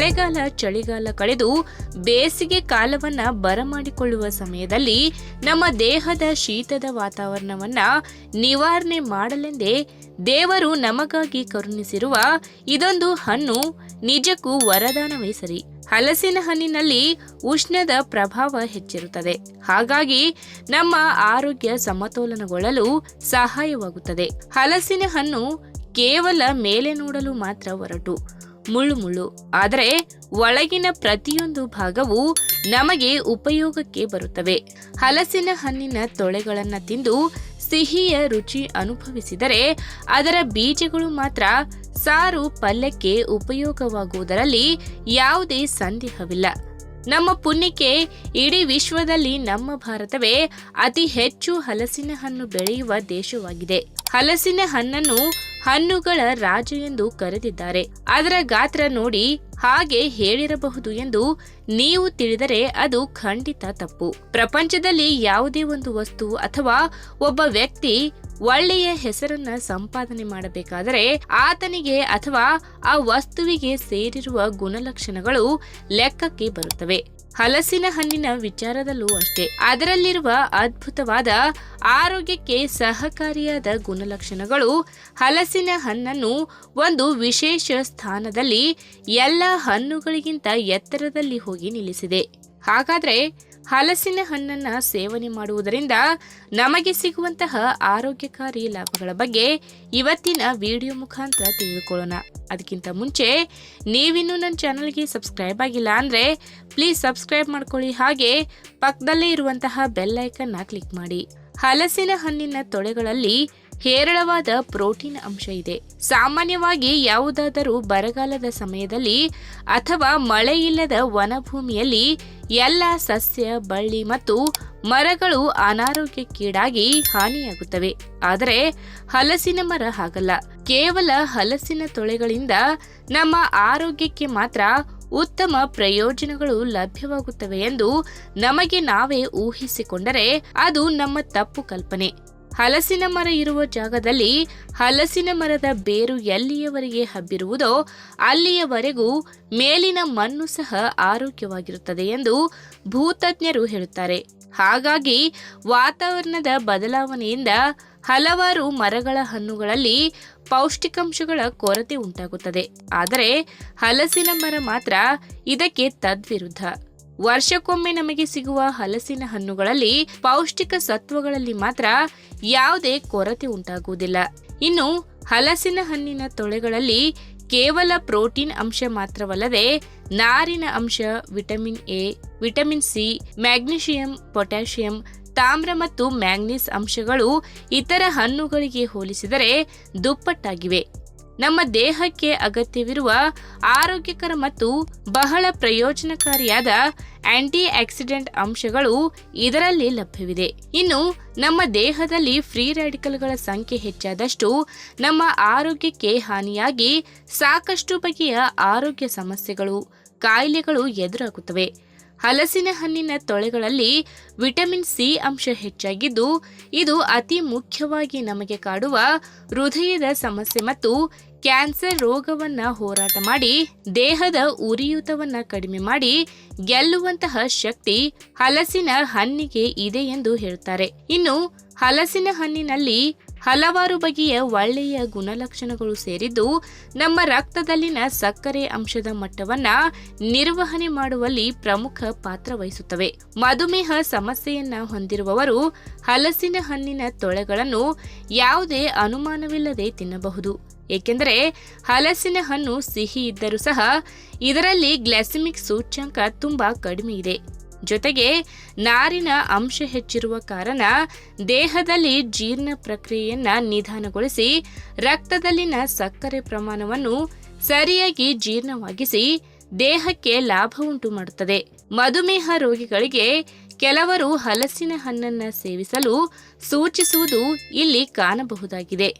ಮಳೆಗಾಲ ಚಳಿಗಾಲ ಕಳೆದು ಬೇಸಿಗೆ ಕಾಲವನ್ನ ಬರಮಾಡಿಕೊಳ್ಳುವ ಸಮಯದಲ್ಲಿ ನಮ್ಮ ದೇಹದ ಶೀತದ ವಾತಾವರಣವನ್ನ ನಿವಾರಣೆ ಮಾಡಲೆಂದೇ ದೇವರು ನಮಗಾಗಿ ಕರುಣಿಸಿರುವ ಇದೊಂದು ಹಣ್ಣು ನಿಜಕ್ಕೂ ವರದಾನವೇ ಸರಿ. ಹಲಸಿನ ಹಣ್ಣಿನಲ್ಲಿ ಉಷ್ಣದ ಪ್ರಭಾವ ಹೆಚ್ಚಿರುತ್ತದೆ. ಹಾಗಾಗಿ ನಮ್ಮ ಆರೋಗ್ಯ ಸಮತೋಲನಗೊಳ್ಳಲು ಸಹಾಯವಾಗುತ್ತದೆ. ಹಲಸಿನ ಹಣ್ಣು ಕೇವಲ ಮೇಲೆ ನೋಡಲು ಮಾತ್ರ ಒರಟು, ಮುಳ್ಳು, ಆದರೆ ಒಳಗಿನ ಪ್ರತಿಯೊಂದು ಭಾಗವು ನಮಗೆ ಉಪಯೋಗಕ್ಕೆ ಬರುತ್ತವೆ. ಹಲಸಿನ ಹಣ್ಣಿನ ತೊಳೆಗಳನ್ನ ತಿಂದು ಸಿಹಿಯ ರುಚಿ ಅನುಭವಿಸಿದರೆ ಅದರ ಬೀಜಗಳು ಮಾತ್ರ ಸಾರು ಪಲ್ಯಕ್ಕೆ ಉಪಯೋಗವಾಗುವುದರಲ್ಲಿ ಯಾವುದೇ ಸಂದೇಹವಿಲ್ಲ. ನಮ್ಮ ಪುಣ್ಯಕ್ಕೆ ಇಡೀ ವಿಶ್ವದಲ್ಲಿ ನಮ್ಮ ಭಾರತವೇ ಅತಿ ಹೆಚ್ಚು ಹಲಸಿನ ಹಣ್ಣು ಬೆಳೆಯುವ ದೇಶವಾಗಿದೆ. ಹಲಸಿನ ಹಣ್ಣನ್ನು ಹಣ್ಣುಗಳ ರಾಜ ಎಂದು ಕರೆದಿದ್ದಾರೆ. ಅದರ ಗಾತ್ರ ನೋಡಿ ಹಾಗೆ ಹೇಳಿರಬಹುದು ಎಂದು ನೀವು ತಿಳಿದರೆ ಅದು ಖಂಡಿತ ತಪ್ಪು. ಪ್ರಪಂಚದಲ್ಲಿ ಯಾವುದೇ ಒಂದು ವಸ್ತು ಅಥವಾ ಒಬ್ಬ ವ್ಯಕ್ತಿ ಒಳ್ಳೆಯ ಹೆಸರನ್ನ ಸಂಪಾದನೆ ಮಾಡಬೇಕಾದರೆ ಆತನಿಗೆ ಅಥವಾ ಆ ವಸ್ತುವಿಗೆ ಸೇರಿರುವ ಗುಣಲಕ್ಷಣಗಳು ಲೆಕ್ಕಕ್ಕೆ ಬರುತ್ತವೆ. ಹಲಸಿನ ಹಣ್ಣಿನ ವಿಚಾರದಲ್ಲೂ ಅಷ್ಟೇ. ಅದರಲ್ಲಿರುವ ಅದ್ಭುತವಾದ ಆರೋಗ್ಯಕ್ಕೆ ಸಹಕಾರಿಯಾದ ಗುಣಲಕ್ಷಣಗಳು ಹಲಸಿನ ಹಣ್ಣನ್ನು ಒಂದು ವಿಶೇಷ ಸ್ಥಾನದಲ್ಲಿ ಎಲ್ಲ ಹಣ್ಣುಗಳಿಗಿಂತ ಎತ್ತರದಲ್ಲಿ ಹೋಗಿ ನಿಲ್ಲಿಸಿದೆ. ಹಾಗಾದ್ರೆ ಹಲಸಿನ ಹಣ್ಣನ್ನ ಸೇವನೆ ಮಾಡುವುದರಿಂದ ನಮಗೆ ಸಿಗುವಂತಹ ಆರೋಗ್ಯಕಾರಿ ಲಾಭಗಳ ಬಗ್ಗೆ ಇವತ್ತಿನ ವಿಡಿಯೋ ಮುಖಾಂತರ ತಿಳಿದುಕೊಳ್ಳೋಣ. ಅದಕ್ಕಿಂತ ಮುಂಚೆ ನೀವಿನ್ನೂ ನನ್ನ ಚಾನಲ್ಗೆ ಸಬ್ಸ್ಕ್ರೈಬ್ ಆಗಿಲ್ಲ ಅಂದ್ರೆ ಪ್ಲೀಸ್ ಸಬ್ಸ್ಕ್ರೈಬ್ ಮಾಡ್ಕೊಳ್ಳಿ. ಹಾಗೆ ಪಕ್ಕದಲ್ಲೇ ಇರುವಂತಹ ಬೆಲ್ ಐಕನ್ನ ಕ್ಲಿಕ್ ಮಾಡಿ. ಹಲಸಿನ ಹಣ್ಣಿನ ತೊಳೆಗಳಲ್ಲಿ ಹೇರಳವಾದ ಪ್ರೋಟೀನ್ ಅಂಶ ಇದೆ. ಸಾಮಾನ್ಯವಾಗಿ ಯಾವುದಾದರೂ ಬರಗಾಲದ ಸಮಯದಲ್ಲಿ ಅಥವಾ ಮಳೆ ಇಲ್ಲದ ವನಭೂಮಿಯಲ್ಲಿ ಎಲ್ಲ ಸಸ್ಯ, ಬಳ್ಳಿ ಮತ್ತು ಮರಗಳು ಅನಾರೋಗ್ಯಕ್ಕೀಡಾಗಿ ಹಾನಿಯಾಗುತ್ತವೆ. ಆದರೆ ಹಲಸಿನ ಮರ ಹಾಗಲ್ಲ. ಕೇವಲ ಹಲಸಿನ ತೊಳೆಗಳಿಂದ ನಮ್ಮ ಆರೋಗ್ಯಕ್ಕೆ ಮಾತ್ರ ಉತ್ತಮ ಪ್ರಯೋಜನಗಳು ಲಭ್ಯವಾಗುತ್ತವೆ ಎಂದು ನಮಗೆ ನಾವೇ ಊಹಿಸಿಕೊಂಡರೆ ಅದು ನಮ್ಮ ತಪ್ಪು ಕಲ್ಪನೆ. ಹಲಸಿನ ಮರ ಇರುವ ಜಾಗದಲ್ಲಿ ಹಲಸಿನ ಮರದ ಬೇರು ಎಲ್ಲಿಯವರೆಗೆ ಹಬ್ಬಿರುವುದೋ ಅಲ್ಲಿಯವರೆಗೂ ಮೇಲಿನ ಮಣ್ಣು ಸಹ ಆರೋಗ್ಯವಾಗಿರುತ್ತದೆ ಎಂದು ಭೂತಜ್ಞರು ಹೇಳುತ್ತಾರೆ. ಹಾಗಾಗಿ ವಾತಾವರಣದ ಬದಲಾವಣೆಯಿಂದ ಹಲವಾರು ಮರಗಳ ಹಣ್ಣುಗಳಲ್ಲಿ ಪೌಷ್ಟಿಕಾಂಶಗಳ ಕೊರತೆ ಉಂಟಾಗುತ್ತದೆ. ಆದರೆ ಹಲಸಿನ ಮರ ಮಾತ್ರ ಇದಕ್ಕೆ ತದ್ವಿರುದ್ಧ. ವರ್ಷಕ್ಕೊಮ್ಮೆ ನಮಗೆ ಸಿಗುವ ಹಲಸಿನ ಹಣ್ಣುಗಳಲ್ಲಿ ಪೌಷ್ಟಿಕ ಸತ್ವಗಳಲ್ಲಿ ಮಾತ್ರ ಯಾವುದೇ ಕೊರತೆ ಉಂಟಾಗುವುದಿಲ್ಲ. ಇನ್ನು ಹಲಸಿನ ಹಣ್ಣಿನ ತೊಳೆಗಳಲ್ಲಿ ಕೇವಲ ಪ್ರೋಟೀನ್ ಅಂಶ ಮಾತ್ರವಲ್ಲದೆ ನಾರಿನ ಅಂಶ, vitamin A, vitamin C, magnesium, potassium, ತಾಮ್ರ ಮತ್ತು ಮ್ಯಾಂಗನೀಸ್ ಅಂಶಗಳು ಇತರ ಹಣ್ಣುಗಳಿಗೆ ಹೋಲಿಸಿದರೆ ದುಪ್ಪಟ್ಟಾಗಿವೆ. ನಮ್ಮ ದೇಹಕ್ಕೆ ಅಗತ್ಯವಿರುವ ಆರೋಗ್ಯಕರ ಮತ್ತು ಬಹಳ ಪ್ರಯೋಜನಕಾರಿಯಾದ ಆಂಟಿ ಆಕ್ಸಿಡೆಂಟ್ ಅಂಶಗಳು ಇದರಲ್ಲಿ ಲಭ್ಯವಿದೆ. ಇನ್ನು ನಮ್ಮ ದೇಹದಲ್ಲಿ ಫ್ರೀ ರ್ಯಾಡಿಕಲ್ಗಳ ಸಂಖ್ಯೆ ಹೆಚ್ಚಾದಷ್ಟು ನಮ್ಮ ಆರೋಗ್ಯಕ್ಕೆ ಹಾನಿಯಾಗಿ ಸಾಕಷ್ಟು ಬಗೆಯ ಆರೋಗ್ಯ ಸಮಸ್ಯೆಗಳು, ಕಾಯಿಲೆಗಳು ಎದುರಾಗುತ್ತವೆ. ಹಲಸಿನ ಹಣ್ಣಿನ ತೊಳೆಗಳಲ್ಲಿ ವಿಟಮಿನ್ ಸಿ ಅಂಶ ಹೆಚ್ಚಾಗಿದ್ದು ಇದು ಅತಿ ಮುಖ್ಯವಾಗಿ ನಮಗೆ ಕಾಡುವ ಹೃದಯದ ಸಮಸ್ಯೆ ಮತ್ತು ಕ್ಯಾನ್ಸರ್ ರೋಗವನ್ನ ಹೋರಾಟ ಮಾಡಿ ದೇಹದ ಉರಿಯೂತವನ್ನ ಕಡಿಮೆ ಮಾಡಿ ಗೆಲ್ಲುವಂತಹ ಶಕ್ತಿ ಹಲಸಿನ ಹಣ್ಣಿಗೆ ಇದೆ ಎಂದು ಹೇಳ್ತಾರೆ. ಇನ್ನು ಹಲಸಿನ ಹಣ್ಣಿನಲ್ಲಿ ಹಲವಾರು ಬಗೆಯ ಒಳ್ಳೆಯ ಗುಣಲಕ್ಷಣಗಳು ಸೇರಿದ್ದು ನಮ್ಮ ರಕ್ತದಲ್ಲಿನ ಸಕ್ಕರೆ ಅಂಶದ ಮಟ್ಟವನ್ನ ನಿರ್ವಹಣೆ ಮಾಡುವಲ್ಲಿ ಪ್ರಮುಖ ಪಾತ್ರ ವಹಿಸುತ್ತವೆ. ಮಧುಮೇಹ ಸಮಸ್ಯೆಯನ್ನ ಹೊಂದಿರುವವರು ಹಲಸಿನ ಹಣ್ಣಿನ ತೊಳೆಗಳನ್ನು ಯಾವುದೇ ಅನುಮಾನವಿಲ್ಲದೆ ತಿನ್ನಬಹುದು. ಏಕೆಂದರೆ ಹಲಸಿನ ಹಣ್ಣು ಸಿಹಿ ಇದ್ದರೂ ಸಹ ಇದರಲ್ಲಿ ಗ್ಲೈಸೆಮಿಕ್ ಸೂಚ್ಯಂಕ ತುಂಬಾ ಕಡಿಮೆ ಇದೆ. ಜೊತೆಗೆ ನಾರಿನ ಅಂಶ ಹೆಚ್ಚಿರುವ ಕಾರಣ ದೇಹದಲ್ಲಿ ಜೀರ್ಣ ಪ್ರಕ್ರಿಯೆಯನ್ನ ನಿಧಾನಗೊಳಿಸಿ ರಕ್ತದಲ್ಲಿನ ಸಕ್ಕರೆ ಪ್ರಮಾಣವನ್ನು ಸರಿಯಾಗಿ ಜೀರ್ಣವಾಗಿಸಿ ದೇಹಕ್ಕೆ ಲಾಭ ಉಂಟು ಮಾಡುತ್ತದೆ. ಮಧುಮೇಹ ರೋಗಿಗಳಿಗೆ ಕೆಲವರು ಹಲಸಿನ ಹಣ್ಣನ್ನ ಸೇವಿಸಲು ಸೂಚಿಸುವುದು ಇಲ್ಲಿ ಕಾಣಬಹುದಾಗಿದೆ.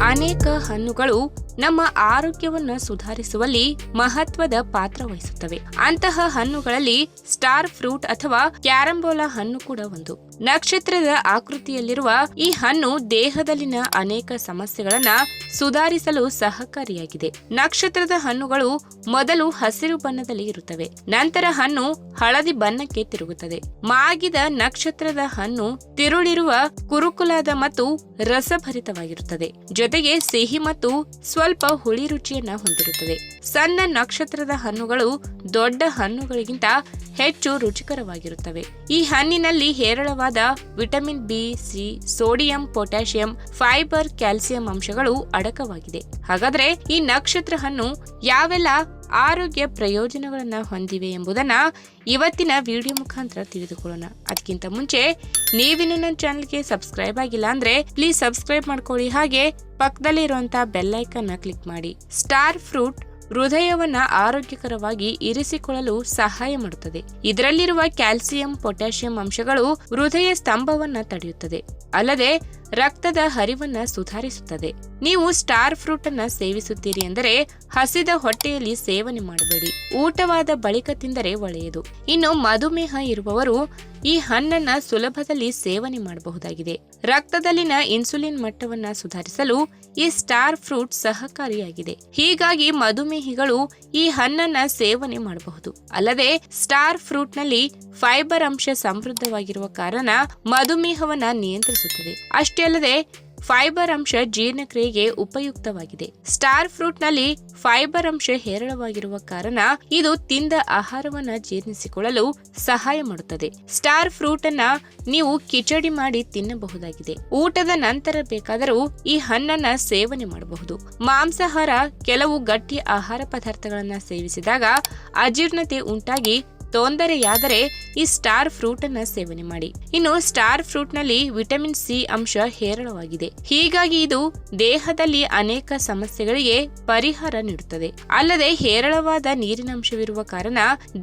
ಅನೇಕ ಹಣ್ಣುಗಳು ನಮ್ಮ ಆರೋಗ್ಯವನ್ನು ಸುಧಾರಿಸುವಲ್ಲಿ ಮಹತ್ವದ ಪಾತ್ರ ವಹಿಸುತ್ತವೆ. ಅಂತಹ ಹಣ್ಣುಗಳಲ್ಲಿ ಸ್ಟಾರ್ ಫ್ರೂಟ್ ಅಥವಾ ಕ್ಯಾರಂಬೋಲಾ ಹಣ್ಣು ಕೂಡ ಒಂದು. ನಕ್ಷತ್ರದ ಆಕೃತಿಯಲ್ಲಿರುವ ಈ ಹಣ್ಣು ದೇಹದಲ್ಲಿನ ಅನೇಕ ಸಮಸ್ಯೆಗಳನ್ನ ಸುಧಾರಿಸಲು ಸಹಕಾರಿಯಾಗಿದೆ. ನಕ್ಷತ್ರದ ಹಣ್ಣುಗಳು ಮೊದಲು ಹಸಿರು ಬಣ್ಣದಲ್ಲಿ ಇರುತ್ತವೆ, ನಂತರ ಹಣ್ಣು ಹಳದಿ ಬಣ್ಣಕ್ಕೆ ತಿರುಗುತ್ತದೆ. ಮಾಗಿದ ನಕ್ಷತ್ರದ ಹಣ್ಣು ತಿರುಳಿರುವ ಕುರುಕುಲಾದ ಮತ್ತು ರಸಭರಿತವಾಗಿರುತ್ತದೆ, ಜೊತೆಗೆ ಸಿಹಿ ಮತ್ತು ಸ್ವಲ್ಪ ಹುಳಿ ರುಚಿಯನ್ನ ಹೊಂದಿರುತ್ತದೆ. ಸಣ್ಣ ನಕ್ಷತ್ರದ ಹಣ್ಣುಗಳು ದೊಡ್ಡ ಹಣ್ಣುಗಳಿಗಿಂತ ಹೆಚ್ಚು ರುಚಿಕರವಾಗಿರುತ್ತವೆ. ಈ ಹಣ್ಣಿನಲ್ಲಿ ಹೇರಳವಾದ vitamin B, C, sodium, potassium, fibre, calcium ಅಂಶಗಳು ಅಡಕವಾಗಿದೆ. ಹಾಗಾದ್ರೆ ಈ ನಕ್ಷತ್ರ ಹಣ್ಣು ಯಾವೆಲ್ಲ ಆರೋಗ್ಯ ಪ್ರಯೋಜನಗಳನ್ನ ಹೊಂದಿವೆ ಎಂಬುದನ್ನ ಇವತ್ತಿನ ವಿಡಿಯೋ ಮುಖಾಂತರ ತಿಳಿದುಕೊಳ್ಳೋಣ. ಅದಕ್ಕಿಂತ ಮುಂಚೆ ನೀವಿನ್ನು ನನ್ನ ಚಾನೆಲ್ಗೆ ಸಬ್ಸ್ಕ್ರೈಬ್ ಆಗಿಲ್ಲ ಅಂದ್ರೆ ಪ್ಲೀಸ್ ಸಬ್ಸ್ಕ್ರೈಬ್ ಮಾಡ್ಕೊಳ್ಳಿ, ಹಾಗೆ ಪಕ್ಕದಲ್ಲಿ ಇರುವಂತಹ ಬೆಲ್ ಐಕಾನ್ ಕ್ಲಿಕ್ ಮಾಡಿ. ಸ್ಟಾರ್ ಫ್ರೂಟ್ ಹೃದಯವನ್ನ ಆರೋಗ್ಯಕರವಾಗಿ ಇರಿಸಿಕೊಳ್ಳಲು ಸಹಾಯ ಮಾಡುತ್ತದೆ. ಇದರಲ್ಲಿರುವ ಕ್ಯಾಲ್ಸಿಯಂ, ಪೊಟ್ಯಾಷಿಯಂ ಅಂಶಗಳು ಹೃದಯ ಸ್ತಂಭವನ್ನ ತಡೆಯುತ್ತದೆ, ಅಲ್ಲದೆ ರಕ್ತದ ಹರಿವನ್ನ ಸುಧಾರಿಸುತ್ತದೆ. ನೀವು ಸ್ಟಾರ್ ಫ್ರೂಟ್ ಅನ್ನ ಸೇವಿಸುತ್ತೀರಿ ಎಂದರೆ ಹಸಿದ ಹೊಟ್ಟೆಯಲ್ಲಿ ಸೇವನೆ ಮಾಡಬೇಡಿ, ಊಟವಾದ ಬಳಿಕ ತಿಂದರೆ ಒಳ್ಳೆಯದು. ಇನ್ನು ಮಧುಮೇಹ ಇರುವವರು ಈ ಹಣ್ಣನ್ನ ಸುಲಭದಲ್ಲಿ ಸೇವನೆ ಮಾಡಬಹುದಾಗಿದೆ. ರಕ್ತದಲ್ಲಿನ ಇನ್ಸುಲಿನ್ ಮಟ್ಟವನ್ನ ಸುಧಾರಿಸಲು ಈ ಸ್ಟಾರ್ ಫ್ರೂಟ್ ಸಹಕಾರಿಯಾಗಿದೆ. ಹೀಗಾಗಿ ಮಧುಮೇಹಿಗಳು ಈ ಹಣ್ಣನ್ನ ಸೇವನೆ ಮಾಡಬಹುದು. ಅಲ್ಲದೆ ಸ್ಟಾರ್ ಫ್ರೂಟ್ ನಲ್ಲಿ ಫೈಬರ್ ಅಂಶ ಸಮೃದ್ಧವಾಗಿರುವ ಕಾರಣ ಮಧುಮೇಹವನ್ನ ನಿಯಂತ್ರಿಸುತ್ತದೆ. ಅಷ್ಟೇ ಅಲ್ಲದೆ ಫೈಬರ್ ಅಂಶ ಜೀರ್ಣಕ್ರಿಯೆಗೆ ಉಪಯುಕ್ತವಾಗಿದೆ. ಸ್ಟಾರ್ ಫ್ರೂಟ್ ನಲ್ಲಿ ಫೈಬರ್ ಅಂಶ ಹೇರಳವಾಗಿರುವ ಕಾರಣ ಇದು ತಿಂದ ಆಹಾರವನ್ನ ಜೀರ್ಣಿಸಿಕೊಳ್ಳಲು ಸಹಾಯ ಮಾಡುತ್ತದೆ. ಸ್ಟಾರ್ ಫ್ರೂಟ್ ಅನ್ನ ನೀವು ಕಿಚಡಿ ಮಾಡಿ ತಿನ್ನಬಹುದಾಗಿದೆ. ಊಟದ ನಂತರ ಬೇಕಾದರೂ ಈ ಹಣ್ಣನ್ನ ಸೇವನೆ ಮಾಡಬಹುದು. ಮಾಂಸಾಹಾರ ಕೆಲವು ಗಟ್ಟಿ ಆಹಾರ ಪದಾರ್ಥಗಳನ್ನ ಸೇವಿಸಿದಾಗ ಅಜೀರ್ಣತೆ ಉಂಟಾಗಿ ತೊಂದರೆಯಾದರೆ ಈ ಸ್ಟಾರ್ ಫ್ರೂಟ್ ಅನ್ನ ಸೇವನೆ ಮಾಡಿ. ಇನ್ನು ಸ್ಟಾರ್ ಫ್ರೂಟ್ ನಲ್ಲಿ ವಿಟಮಿನ್ ಸಿ ಅಂಶ ಹೇರಳವಾಗಿದೆ, ಹೀಗಾಗಿ ಇದು ದೇಹದಲ್ಲಿ ಅನೇಕ ಸಮಸ್ಯೆಗಳಿಗೆ ಪರಿಹಾರ ನೀಡುತ್ತದೆ. ಅಲ್ಲದೆ ಹೇರಳವಾದ ನೀರಿನಂಶವಿರುವ ಕಾರಣ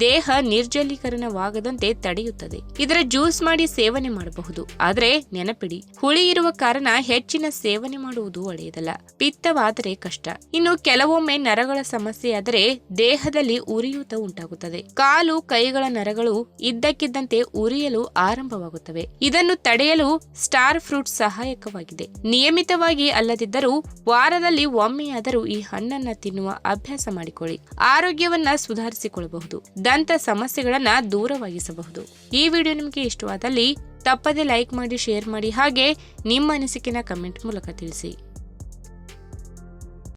ದೇಹ ನಿರ್ಜಲೀಕರಣವಾಗದಂತೆ ತಡೆಯುತ್ತದೆ. ಇದರ ಜ್ಯೂಸ್ ಮಾಡಿ ಸೇವನೆ ಮಾಡಬಹುದು, ಆದ್ರೆ ನೆನಪಿಡಿ, ಹುಳಿ ಇರುವ ಕಾರಣ ಹೆಚ್ಚಿನ ಸೇವನೆ ಮಾಡುವುದು ಒಳ್ಳೆಯದಲ್ಲ, ಪಿತ್ತವಾದರೆ ಕಷ್ಟ. ಇನ್ನು ಕೆಲವೊಮ್ಮೆ ನರಗಳ ಸಮಸ್ಯೆಯಾದರೆ ದೇಹದಲ್ಲಿ ಉರಿಯೂತ ಉಂಟಾಗುತ್ತದೆ. ಕಾಲು ಕೈಗಳ ನರಗಳು ಇದ್ದಕ್ಕಿದ್ದಂತೆ ಉರಿಯಲು ಆರಂಭವಾಗುತ್ತವೆ. ಇದನ್ನು ತಡೆಯಲು ಸ್ಟಾರ್ ಫ್ರೂಟ್ ಸಹಾಯಕವಾಗಿದೆ. ನಿಯಮಿತವಾಗಿ ಅಲ್ಲದಿದ್ದರೂ ವಾರದಲ್ಲಿ ಒಮ್ಮೆಯಾದರೂ ಈ ಹಣ್ಣನ್ನ ತಿನ್ನುವ ಅಭ್ಯಾಸ ಮಾಡಿಕೊಳ್ಳಿ. ಆರೋಗ್ಯವನ್ನ ಸುಧಾರಿಸಿಕೊಳ್ಳಬಹುದು, ದಂತ ಸಮಸ್ಯೆಗಳನ್ನ ದೂರವಾಗಿಸಬಹುದು. ಈ ವಿಡಿಯೋ ನಿಮಗೆ ಇಷ್ಟವಾದಲ್ಲಿ ತಪ್ಪದೆ ಲೈಕ್ ಮಾಡಿ, ಶೇರ್ ಮಾಡಿ, ಹಾಗೆ ನಿಮ್ಮ ಅನಿಸಿಕೆನ ಕಮೆಂಟ್ ಮೂಲಕ ತಿಳಿಸಿ.